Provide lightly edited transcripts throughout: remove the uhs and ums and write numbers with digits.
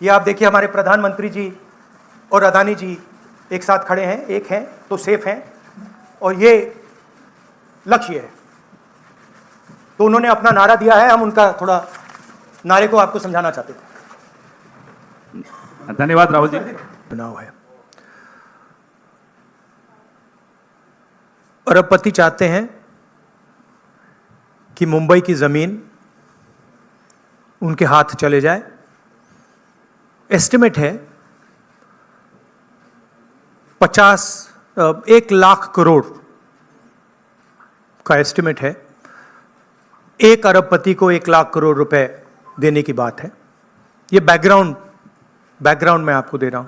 ये आप देखिए, हमारे प्रधानमंत्री जी और अदानी जी एक साथ खड़े हैं, एक हैं तो सेफ हैं, और ये लक्ष्य है। तो उन्होंने अपना नारा दिया है, हम उनका थोड़ा नारे को आपको समझाना चाहते थे। धन्यवाद राहुल जी। चुनाव है, अरबपति चाहते हैं कि मुंबई की जमीन उनके हाथ चले जाए। एस्टिमेट है 1 लाख करोड़ का एस्टिमेट है। एक अरबपति को 1 लाख करोड़ रुपए देने की बात है। ये बैकग्राउंड मैं आपको दे रहा हूं।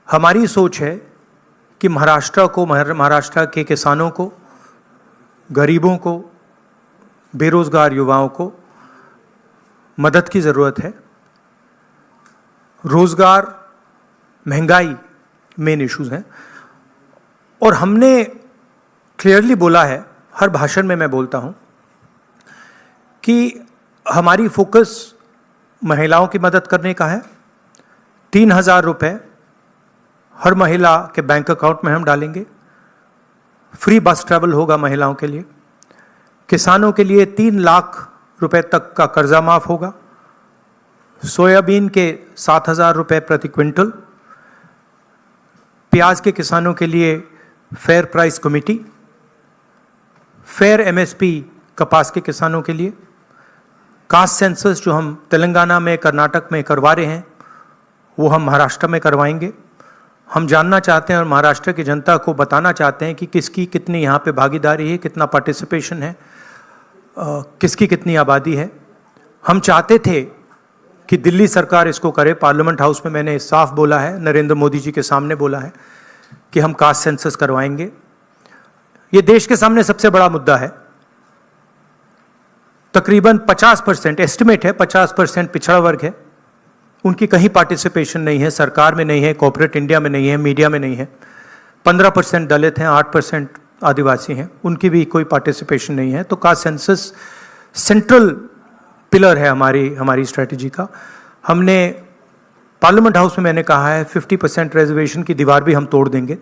हमारी सोच है कि महाराष्ट्र के किसानों को, गरीबों को, बेरोजगार युवाओं को मदद की ज़रूरत है। रोजगार, महंगाई मेन इश्यूज हैं, और हमने क्लियरली बोला है, हर भाषण में मैं बोलता हूं कि हमारी फोकस महिलाओं की मदद करने का है। 3,000 रुपये हर महिला के बैंक अकाउंट में हम डालेंगे। फ्री बस ट्रैवल होगा महिलाओं के लिए। किसानों के लिए 3 लाख रुपए तक का कर्जा माफ होगा। सोयाबीन के 7,000 रुपये प्रति क्विंटल। प्याज के किसानों के लिए fair price committee. Fair MSP कपास के किसानों के लिए। कास्ट सेंसस जो हम तेलंगाना में, कर्नाटक में करवा रहे हैं, वो हम महाराष्ट्र में करवाएंगे। हम जानना चाहते हैं और महाराष्ट्र की जनता को बताना चाहते हैं कि किसकी कितनी यहाँ पे भागीदारी है, कितना पार्टिसिपेशन है, किसकी कितनी आबादी है। हम चाहते थे कि दिल्ली सरकार इसको करे। पार्लियामेंट हाउस में मैंने साफ बोला है, नरेंद्र मोदी जी के सामने बोला है कि हम कास्ट सेंसस करवाएंगे। ये देश के सामने सबसे बड़ा मुद्दा है। तकरीबन 50%, एस्टिमेट है 50% पिछड़ा वर्ग है, उनकी कहीं पार्टिसिपेशन नहीं है, सरकार में नहीं है, कॉर्पोरेट इंडिया में नहीं है, मीडिया में नहीं है। 15% दलित हैं, 8% आदिवासी हैं, उनकी भी कोई पार्टिसिपेशन नहीं है। तो कास्ट सेंसस सेंट्रल पिलर है हमारी स्ट्रेटजी का। हमने पार्लियामेंट हाउस में मैंने कहा है 50% रिजर्वेशन की दीवार भी हम तोड़ देंगे।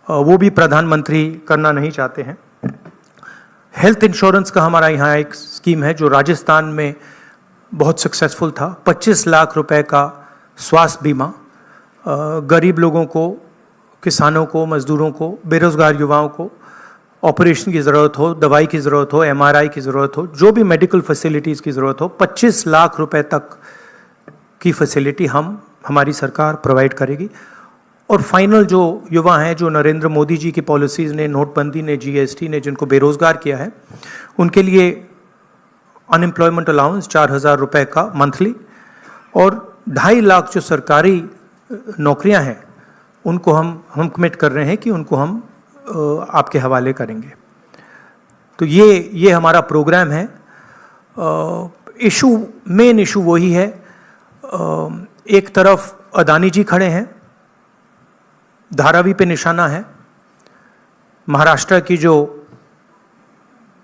वो भी प्रधानमंत्री करना नहीं चाहते हैं। हेल्थ इंश्योरेंस का हमारा यहाँ एक स्कीम है जो राजस्थान में बहुत सक्सेसफुल था। 25 लाख रुपए का स्वास्थ्य बीमा गरीब लोगों को, किसानों को, मजदूरों को, बेरोजगार युवाओं को ऑपरेशन की ज़रूरत हो, दवाई की ज़रूरत हो, एमआरआई की ज़रूरत हो, जो भी मेडिकल फैसिलिटीज़ की ज़रूरत हो, 25 लाख रुपए तक की फैसिलिटी हमारी सरकार प्रोवाइड करेगी। और फाइनल जो युवा हैं, जो नरेंद्र मोदी जी की पॉलिसीज़ ने, नोटबंदी ने, जीएसटी ने जिनको बेरोज़गार किया है, उनके लिए अनएम्प्लॉयमेंट अलाउंस 4,000 रुपये का मंथली, और 2.5 लाख जो सरकारी नौकरियां हैं उनको हम कमिट कर रहे हैं कि उनको हम आपके हवाले करेंगे। तो ये हमारा प्रोग्राम है। मेन इशू वही है। एक तरफ अदानी जी खड़े हैं, धारावी पे निशाना है। महाराष्ट्र की जो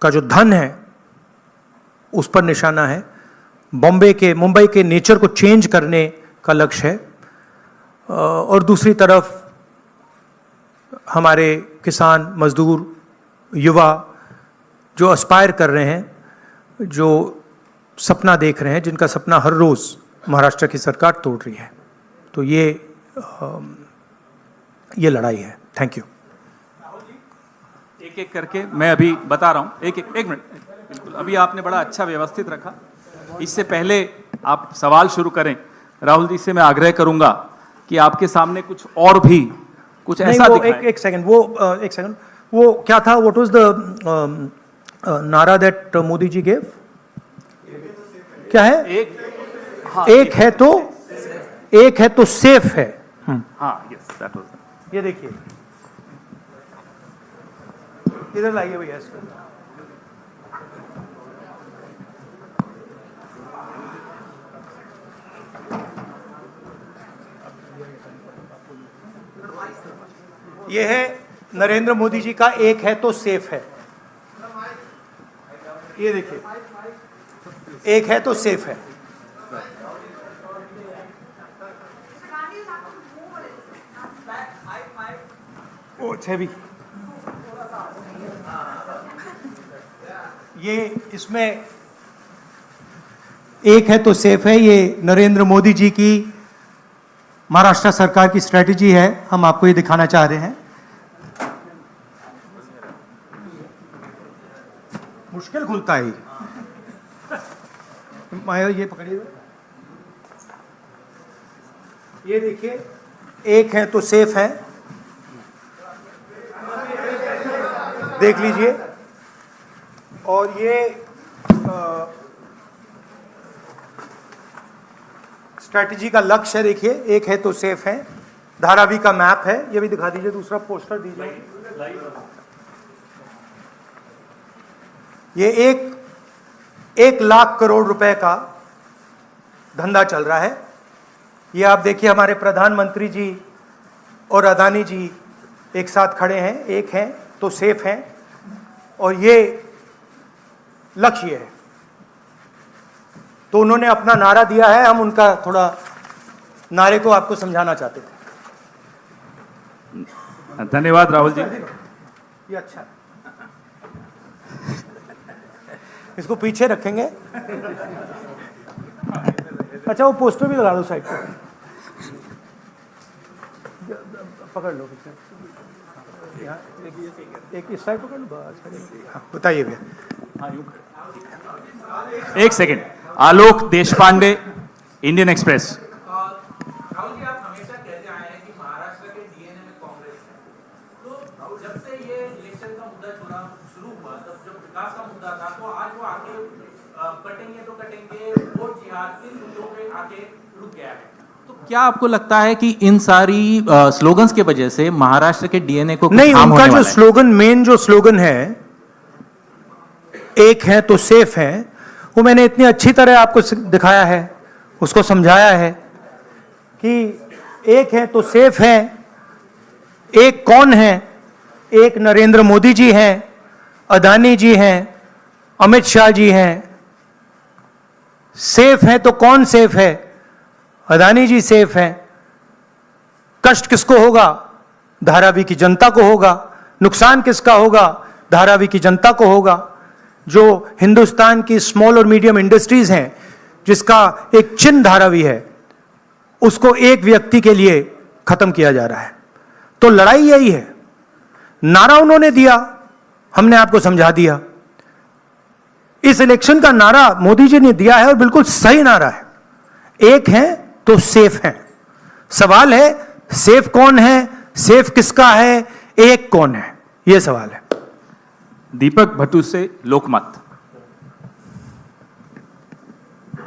धन है उस पर निशाना है। मुंबई के नेचर को चेंज करने का लक्ष्य है। और दूसरी तरफ हमारे किसान, मजदूर, युवा जो एस्पायर कर रहे हैं, जो सपना देख रहे हैं, जिनका सपना हर रोज़ महाराष्ट्र की सरकार तोड़ रही है। तो ये लड़ाई है। Thank you. एक एक करके मैं अभी बता रहा हूँ। एक मिनट, बिल्कुल। अभी आपने बड़ा अच्छा व्यवस्थित रखा। इससे पहले आप सवाल शुरू करें, राहुल जी से मैं आग्रह करूंगा कि आपके सामने कुछ और भी कुछ ऐसा दिखाएं। एक सेकंड, वो क्या था? व्हाट वाज द नारा दैट मोदी जी गेव? क्या है? एक है तो सेफ है। हाँ, यस, दैट वाज। ये देखिए, इधर लाइए भैया इसको। ये है नरेंद्र मोदी जी का एक है तो सेफ है। ये देखिए, एक है तो सेफ है। भी ये इसमें एक है तो सेफ है, ये नरेंद्र मोदी जी की महाराष्ट्र सरकार की स्ट्रेटजी है, हम आपको ये दिखाना चाह रहे हैं। मुश्किल खुलता है माया, ये पकड़िए, ये देखिए, एक है तो सेफ है, देख लीजिए। और ये स्ट्रैटेजी का लक्ष्य है, देखिए, एक है तो सेफ है, धारावी का मैप है, ये भी दिखा दीजिए, दूसरा पोस्टर दीजिए। ये 1 लाख करोड़ रुपए का धंधा चल रहा है। ये आप देखिए, हमारे प्रधानमंत्री जी और अदानी जी एक साथ खड़े हैं, एक हैं तो सेफ हैं, और ये लक्ष्य है। तो उन्होंने अपना नारा दिया है, हम उनका थोड़ा नारे को आपको समझाना चाहते थे। धन्यवाद राहुल जी। ये अच्छा है, इसको पीछे रखेंगे। अच्छा, वो पोस्टर भी लगा दो साइड पे, पकड़ लो पीछे, एक इस साइड पकड़ लो, बस। हाँ, बताइए भैया। एक सेकेंड, आलोक देशपांडे, इंडियन एक्सप्रेस। राहुल जी, आप हमेशा कहते आए हैं कि महाराष्ट्र के डीएनए में कांग्रेस है। तो जब से ये इलेक्शन का मुद्दा शुरू हुआ, तब जब विकास का मुद्दा था, तो आज वो आके कटेंगे तो कटेंगे, वोट जिहाद, इन मुद्दों पे आके रुक गया है। तो क्या आपको लगता है कि इन सारी स्लोगन्स की वजह से महाराष्ट्र के डीएनए को नहीं, उनका जो स्लोगन, मेन जो स्लोगन है, एक है तो सेफ है, वो मैंने इतनी अच्छी तरह आपको दिखाया है, उसको समझाया है कि एक है तो सेफ है। एक कौन है? एक नरेंद्र मोदी जी हैं, अदानी जी हैं, अमित शाह जी हैं। सेफ है तो कौन सेफ है? अदानी जी सेफ हैं। कष्ट किसको होगा? धारावी की जनता को होगा। नुकसान किसका होगा? धारावी की जनता को होगा। जो हिंदुस्तान की स्मॉल और मीडियम इंडस्ट्रीज हैं, जिसका एक चिन्ह धारावी है, उसको एक व्यक्ति के लिए खत्म किया जा रहा है। तो लड़ाई यही है। नारा उन्होंने दिया, हमने आपको समझा दिया। इस इलेक्शन का नारा मोदी जी ने दिया है और बिल्कुल सही नारा है। एक है तो सेफ है। सवाल है सेफ कौन है, सेफ किसका है, एक कौन है, यह सवाल है। दीपक भट्टू से लोकमत।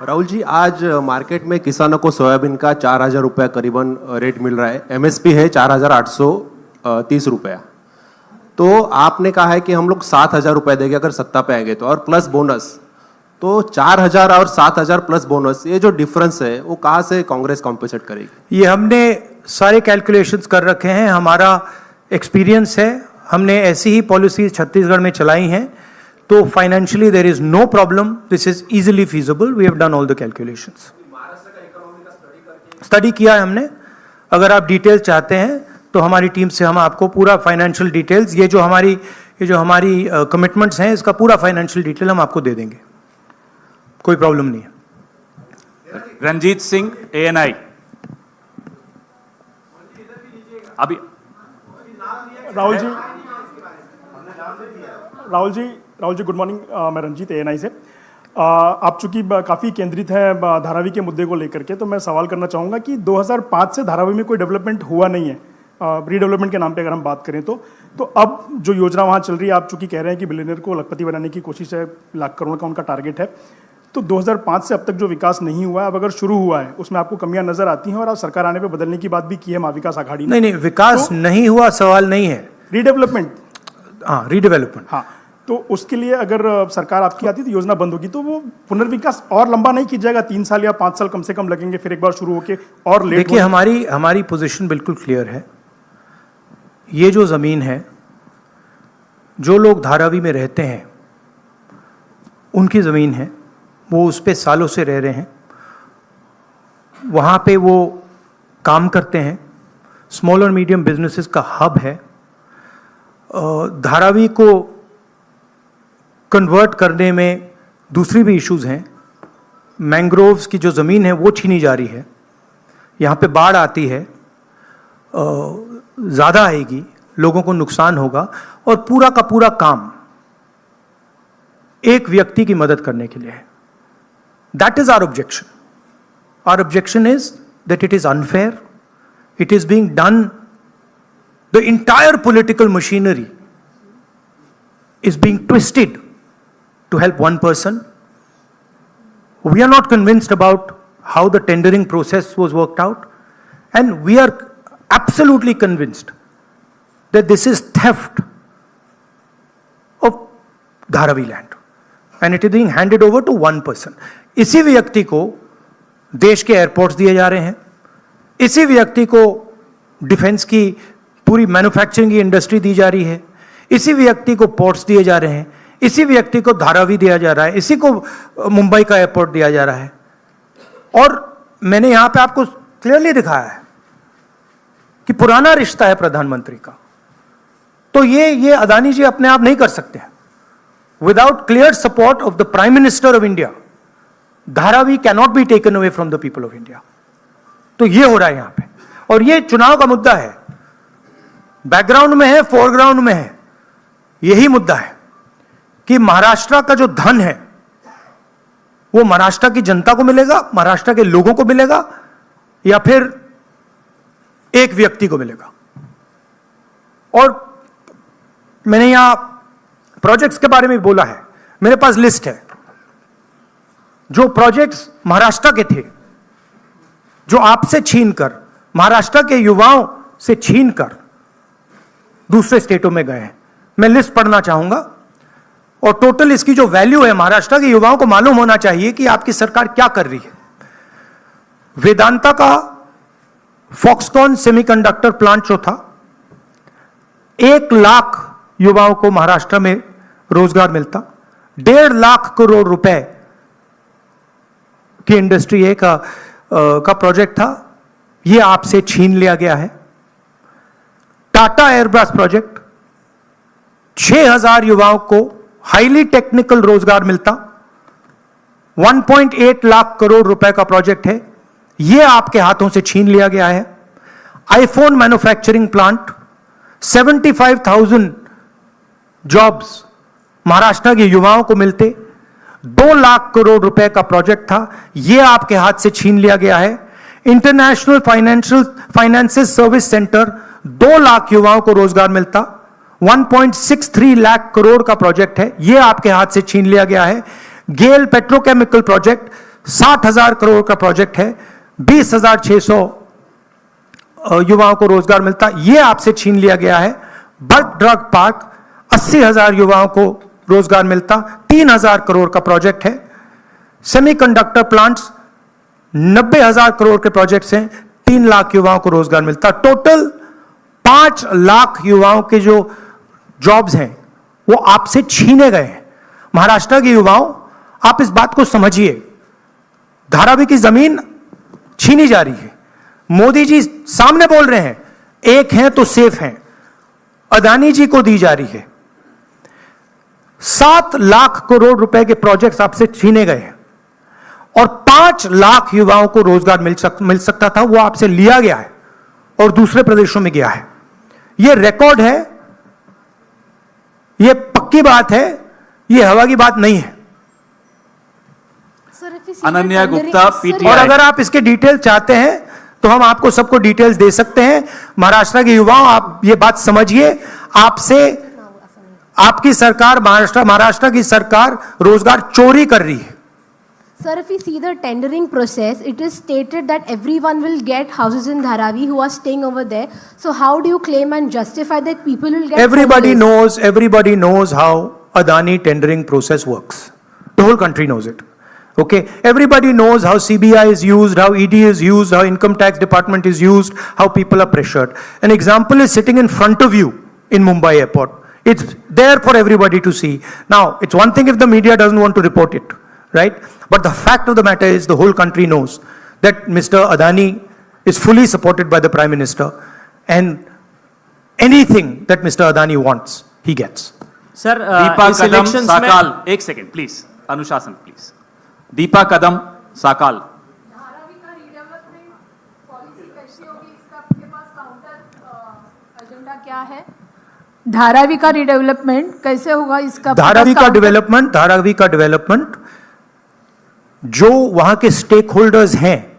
राहुल जी, आज मार्केट में किसानों को सोयाबीन का 4,000 रुपया करीबन रेट मिल रहा है। एमएसपी है 4,830 रुपया। तो आपने कहा है कि हम लोग 7,000 रुपये देंगे अगर सत्ता पे आएंगे तो, और प्लस बोनस। तो 4,000 और 7,000 प्लस बोनस, ये जो डिफरेंस है वो कहाँ से कांग्रेस कॉम्पेंसेट करेगी? ये हमने सारे कैलकुलेशंस कर रखे हैं, हमारा एक्सपीरियंस है, हमने ऐसी ही पॉलिसीज छत्तीसगढ़ में चलाई हैं। तो financially there is no problem, this is easily feasible, we have done all the calculations. Study किया है हमने। अगर आप डिटेल्स चाहते हैं तो हमारी टीम से हम आपको पूरा फाइनेंशियल डिटेल्स, ये जो हमारी कमिटमेंट्स हैं, इसका पूरा फाइनेंशियल डिटेल हम आपको दे देंगे, कोई प्रॉब्लम नहीं है। रंजीत सिंह, ANI। अभी राहुल जी गुड मॉर्निंग। मैं रंजीत, ANI से। आप चूंकि काफ़ी केंद्रित हैं धारावी के मुद्दे को लेकर के, तो मैं सवाल करना चाहूँगा कि 2005 से धारावी में कोई डेवलपमेंट हुआ नहीं है, रीडेवलपमेंट के नाम पे अगर हम बात करें तो अब जो योजना वहाँ चल रही है, आप चूंकि कह रहे हैं कि बिलियनियर को लखपति बनाने की कोशिश है, 1 लाख करोड़ का उनका टारगेट है। तो 2005 से अब तक जो विकास नहीं हुआ है, अब अगर शुरू हुआ है, उसमें आपको कमियां नजर आती हैं, और आप सरकार आने पे बदलने की बात भी की है महाविकास आघाड़ी ने। नहीं, विकास तो नहीं हुआ सवाल नहीं है, रीडेवलपमेंट। हाँ, रीडेवलपमेंट। हाँ, तो उसके लिए अगर सरकार आपकी आती तो योजना बंद होगी, तो वो पुनर्विकास और लंबा नहीं किया जाएगा? 3 साल या 5 साल कम से कम लगेंगे, फिर एक बार शुरू होके और लेट। देखिए, हमारी पोजीशन बिल्कुल क्लियर है। ये जो जमीन है, जो लोग धारावी में रहते हैं, उनकी जमीन है, वो उस पे सालों से रह रहे हैं। वहाँ पे वो काम करते हैं, स्मॉल और मीडियम बिजनेसेस का हब है। धारावी को कन्वर्ट करने में दूसरी भी इश्यूज हैं। मैंग्रोव्स की जो ज़मीन है वो छीनी जा रही है, यहाँ पे बाढ़ आती है, ज़्यादा आएगी, लोगों को नुकसान होगा, और पूरा का पूरा काम एक व्यक्ति की मदद करने के लिए है। That is our objection. Our objection is that it is unfair, it is being done, the entire political machinery is being twisted to help one person. We are not convinced about how the tendering process was worked out, and we are absolutely convinced that this is theft of Dharavi land, and it is being handed over to one person. इसी व्यक्ति को देश के airports दिए जा रहे हैं, इसी व्यक्ति को डिफेंस की पूरी मैन्युफैक्चरिंग की इंडस्ट्री दी जा रही है, इसी व्यक्ति को पोर्ट्स दिए जा रहे हैं, इसी व्यक्ति को धारावी दिया जा रहा है, इसी को मुंबई का एयरपोर्ट दिया जा रहा है। और मैंने यहां पे आपको क्लियरली दिखाया है कि पुराना रिश्ता है प्रधानमंत्री का। तो ये अदानी जी अपने आप नहीं कर सकते हैं। Without clear support of the prime minister of India, Dharavi can not be taken away from the people of India. तो ये हो रहा है यहां पे, और ये चुनाव का मुद्दा है, बैकग्राउंड में है, फोरग्राउंड में है। यही मुद्दा है कि महाराष्ट्र का जो धन है वो महाराष्ट्र की जनता को मिलेगा, महाराष्ट्र के लोगों को मिलेगा, या फिर एक व्यक्ति को मिलेगा। और मैंने यहां प्रोजेक्ट्स के बारे में बोला है, मेरे पास लिस्ट है जो प्रोजेक्ट्स महाराष्ट्र के थे, जो आपसे छीनकर, महाराष्ट्र के युवाओं से छीनकर दूसरे स्टेटों में गए हैं। मैं लिस्ट पढ़ना चाहूंगा, और टोटल इसकी जो वैल्यू है, महाराष्ट्र के युवाओं को मालूम होना चाहिए कि आपकी सरकार क्या कर रही है। वेदांता का फॉक्सकॉन सेमीकंडक्टर प्लांट जो था, 1 लाख युवाओं को महाराष्ट्र में रोजगार मिलता, 1.5 लाख करोड़ रुपए की इंडस्ट्री का प्रोजेक्ट था, यह आपसे छीन लिया गया है। टाटा एयरब्रश प्रोजेक्ट, 6000 युवाओं को हाईली टेक्निकल रोजगार मिलता, 1.8 लाख करोड़ रुपए का प्रोजेक्ट है, यह आपके हाथों से छीन लिया गया है। IPhone manufacturing plant, 75,000 jobs Maharashtra के युवाओं को मिलते, 2 लाख करोड़ रुपए का प्रोजेक्ट था, यह आपके हाथ से छीन लिया गया है। International finances service centre, 2 lakh युवाओं को रोजगार मिलता, 1.63 लाख करोड़ का प्रोजेक्ट है, यह आपके हाथ से छीन लिया गया है। गेल पेट्रोकेमिकल प्रोजेक्ट, 60,000 करोड़ का प्रोजेक्ट है, 20,600 युवाओं को रोजगार मिलता, यह आपसे छीन लिया गया है। बर्ड ड्रग पार्क, 80,000 युवाओं को रोजगार मिलता, 3,000 करोड़ का प्रोजेक्ट है। सेमीकंडक्टर प्लांट्स, 90,000 करोड़ के प्रोजेक्ट्स हैं, 3 लाख युवाओं को रोजगार मिलता। टोटल 5 लाख युवाओं के जो जॉब्स हैं वो आपसे छीने गए हैं। महाराष्ट्र के युवाओं, आप इस बात को समझिए, धारावी की जमीन छीनी जा रही है। मोदी जी सामने बोल रहे हैं, एक हैं तो सेफ हैं, अदानी जी को दी जा रही है। 7 लाख करोड़ रुपए के प्रोजेक्ट्स आपसे छीने गए हैं, और 5 लाख युवाओं को रोजगार मिल सकता था, वो आपसे लिया गया है और दूसरे प्रदेशों में गया है। ये रिकॉर्ड है, ये पक्की बात है, ये हवा की बात नहीं है। अनन्या गुप्ता, और पीटीआई। अगर आप इसके डिटेल चाहते हैं तो हम आपको सबको डिटेल्स दे सकते हैं। महाराष्ट्र के युवाओं, आप ये बात समझिए, आपसे आपकी सरकार, महाराष्ट्र की सरकार रोजगार चोरी कर रही है। Sir, if we see the tendering process, it is stated that everyone will get houses in Dharavi who are staying over there. So how do you claim and justify that people will get Everybody homeless? everybody knows how Adani tendering process works. The whole country knows it. Okay, everybody knows how CBI is used, how ED is used, how income tax department is used, how people are pressured. An example is sitting in front of you in Mumbai airport. It's there for everybody to see. Now, it's one thing if the media doesn't want to report it, right? But the fact of the matter is the whole country knows that Mr. Adani is fully supported by the Prime Minister, and anything that Mr. Adani wants, he gets. Sir Deepa इस कदम elections में साकाल, एक second please, अनुशासन please. Deepa कदम साकाल। धारावी का redevelopment policy कैसी होगी, इसका आपके पास counter agenda क्या है? धारावी का रीडेवलपमेंट कैसे होगा, इसका धारावी का डेवलपमेंट जो वहां के स्टेक होल्डर्स हैं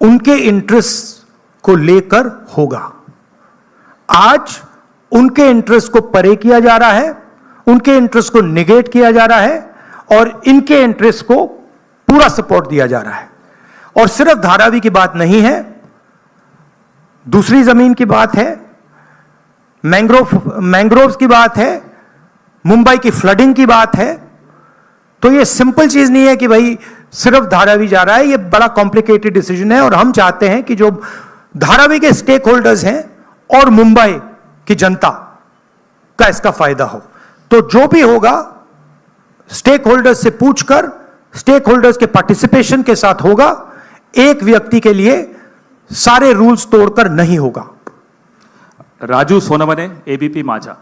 उनके इंटरेस्ट को लेकर होगा। आज उनके इंटरेस्ट को परे किया जा रहा है, उनके इंटरेस्ट को निगेट किया जा रहा है और इनके इंटरेस्ट को पूरा सपोर्ट दिया जा रहा है। और सिर्फ धारावी की बात नहीं है, दूसरी जमीन की बात है, मैंग्रोव्स की बात है, मुंबई की फ्लडिंग की बात है। तो ये सिंपल चीज नहीं है कि भाई सिर्फ धारावी जा रहा है, ये बड़ा कॉम्प्लिकेटेड डिसीजन है। और हम चाहते हैं कि जो धारावी के स्टेक होल्डर्स हैं और मुंबई की जनता का इसका फायदा हो। तो जो भी होगा स्टेक होल्डर्स से पूछकर, स्टेक होल्डर्स के पार्टिसिपेशन के साथ होगा। एक व्यक्ति के लिए सारे रूल्स तोड़कर नहीं होगा। राजू सोनवने, एबीपी माझा।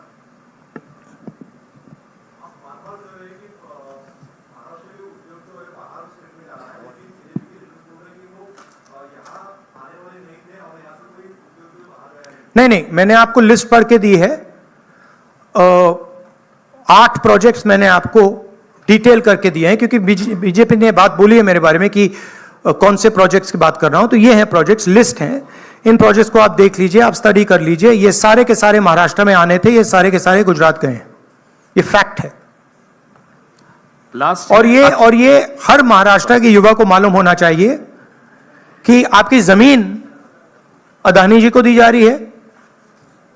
नहीं, मैंने आपको लिस्ट पढ़ के दी है। 8 प्रोजेक्ट्स मैंने आपको डिटेल करके दिए हैं, क्योंकि बीजेपी ने बात बोली है मेरे बारे में कि कौन से प्रोजेक्ट्स की बात कर रहा हूं। तो ये हैं प्रोजेक्ट्स, लिस्ट हैं। इन प्रोजेक्ट्स को आप देख लीजिए, आप स्टडी कर लीजिए। ये सारे के सारे महाराष्ट्र में आने थे, ये सारे के सारे गुजरात गए हैं। ये फैक्ट है। लास्ट और ये हर महाराष्ट्र के युवा को मालूम होना चाहिए कि आपकी जमीन अदानी जी को दी जा रही है,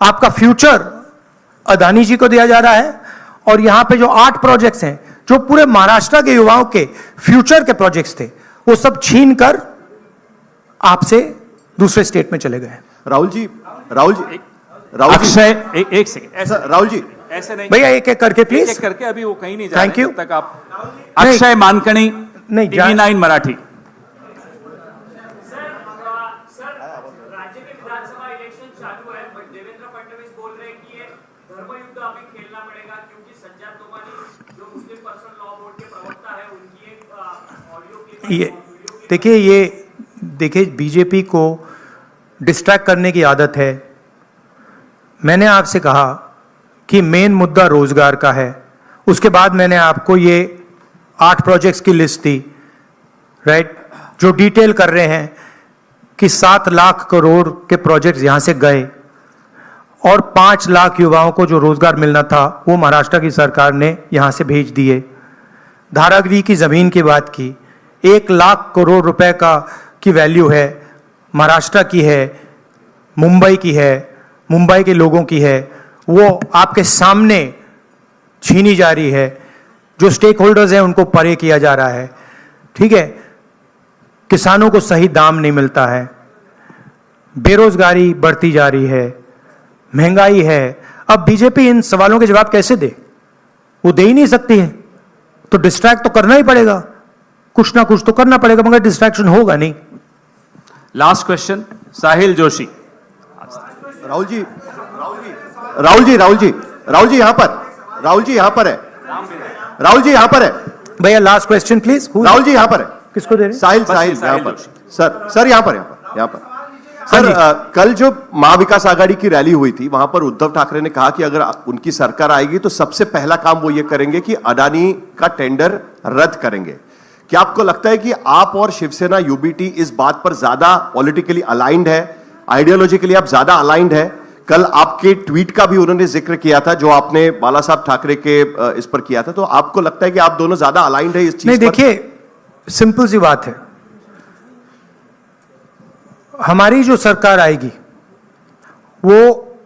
आपका फ्यूचर अदानी जी को दिया जा रहा है। और यहां पे जो 8 प्रोजेक्ट्स हैं, जो पूरे महाराष्ट्र के युवाओं के फ्यूचर के प्रोजेक्ट्स थे, वो सब छीन कर आपसे दूसरे स्टेट में चले गए। राहुल जी अक्षय, एक सेकेंड, ऐसा राहुल जी ऐसे नहीं भैया, एक एक करके प्लीज। एक करके, अभी वो कहीं नहीं जा Thank रहे you. जब तक आप। अक्षय मानकणी, नहीं, टीवी 9 मराठी। राज्य के विधानसभा इलेक्शन चालू है, बट देवेंद्र फडणवीस बोल रहे हैं कि ये धर्मयुद्ध अभी खेलना पड़ेगा, क्योंकि संजय तोमानी जो मुस्लिम पर्सनल लॉ बोर्ड के प्रवक्ता है, उनकी एक ऑडियो क्लिप देखिए बीजेपी को डिस्ट्रैक्ट करने की आदत है। मैंने आपसे कहा कि मेन मुद्दा रोजगार का है। उसके बाद मैंने आपको ये 8 प्रोजेक्ट्स की लिस्ट दी, राइट, जो डिटेल कर रहे हैं कि 7 लाख करोड़ के प्रोजेक्ट्स यहां से गए और 5 लाख युवाओं को जो रोजगार मिलना था वो महाराष्ट्र की सरकार ने यहां से भेज दिए। धारावी की जमीन की बात की, 1 लाख करोड़ रुपए की वैल्यू है, महाराष्ट्र की है, मुंबई की है, मुंबई के लोगों की है, वो आपके सामने छीनी जा रही है। जो स्टेक होल्डर्स हैं उनको परे किया जा रहा है, ठीक है। किसानों को सही दाम नहीं मिलता है, बेरोजगारी बढ़ती जा रही है, महंगाई है। अब बीजेपी इन सवालों के जवाब कैसे दे? वो दे ही नहीं सकती है। तो डिस्ट्रैक्ट तो करना ही पड़ेगा, कुछ ना कुछ तो करना पड़ेगा, मगर डिस्ट्रैक्शन होगा नहीं। लास्ट क्वेश्चन, साहिल जोशी। राहुल जी यहाँ पर है। भैया last question please. Rahul ji यहाँ पर है। किसको दे रहे हैं? साहिल यहाँ पर। सर यहाँ पर। सर कल जो महाविकास आघाड़ी की रैली हुई थी, वहां पर उद्धव ठाकरे ने कहा कि अगर उनकी सरकार आएगी तो सबसे पहला काम वो ये करेंगे कि अडानी का टेंडर रद्द करेंगे। क्या आपको लगता है कि आप और शिवसेना यूबीटी इस बात पर ज्यादा पॉलिटिकली अलाइंड है, आइडियोलॉजिकली आप ज्यादा अलाइंड है? कल आपके ट्वीट का भी उन्होंने जिक्र किया था जो आपने बाला साहब ठाकरे के इस पर किया था, तो आपको लगता है कि आप दोनों ज्यादा अलाइंड है इस चीज नहीं, पर? देखिए सिंपल सी बात है, हमारी जो सरकार आएगी वो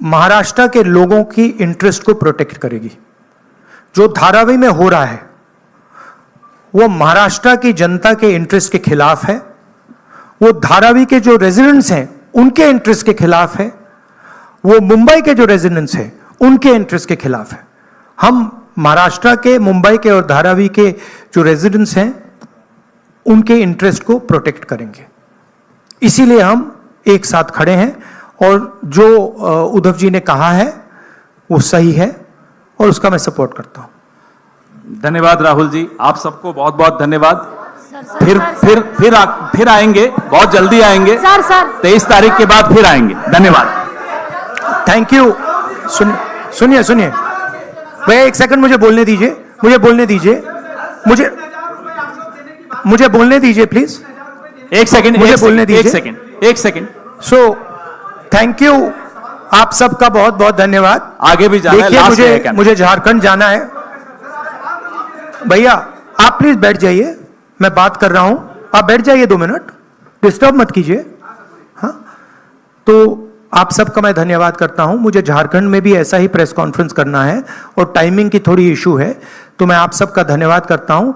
महाराष्ट्र के लोगों की इंटरेस्ट को प्रोटेक्ट करेगी। जो धारावी में हो रहा है वो महाराष्ट्र की जनता के इंटरेस्ट के खिलाफ है, वो धारावी के जो रेजिडेंट्स हैं उनके इंटरेस्ट के खिलाफ है, वो मुंबई के जो रेजिडेंट्स हैं उनके इंटरेस्ट के खिलाफ है। हम महाराष्ट्र के, मुंबई के और धारावी के जो रेजिडेंट्स हैं उनके इंटरेस्ट को प्रोटेक्ट करेंगे। इसीलिए हम एक साथ खड़े हैं और जो उद्धव जी ने कहा है वो सही है और उसका मैं सपोर्ट करता हूं। धन्यवाद राहुल जी, आप सबको बहुत बहुत धन्यवाद। सर, फिर आएंगे, बहुत जल्दी आएंगे। सर 23 तारीख के बाद फिर आएंगे। धन्यवाद। Thank you. सुनिए सुनिए भैया, एक सेकंड मुझे बोलने दीजिए, मुझे बोलने दीजिए प्लीज। एक सेकंड, मुझे बोलने दीजिए। एक सेकंड। सो थैंक यू, आप सबका बहुत बहुत धन्यवाद। आगे भी जाना है, देखिए लास्ट है क्या? मुझे झारखंड जाना है। भैया आप प्लीज बैठ जाइए, मैं बात कर रहा हूं, आप बैठ जाइए 2 मिनट, डिस्टर्ब मत कीजिए। हाँ, तो आप सबका मैं धन्यवाद करता हूं। मुझे झारखंड में भी ऐसा ही प्रेस कॉन्फ्रेंस करना है और टाइमिंग की थोड़ी इशू है, तो मैं आप सबका धन्यवाद करता हूं।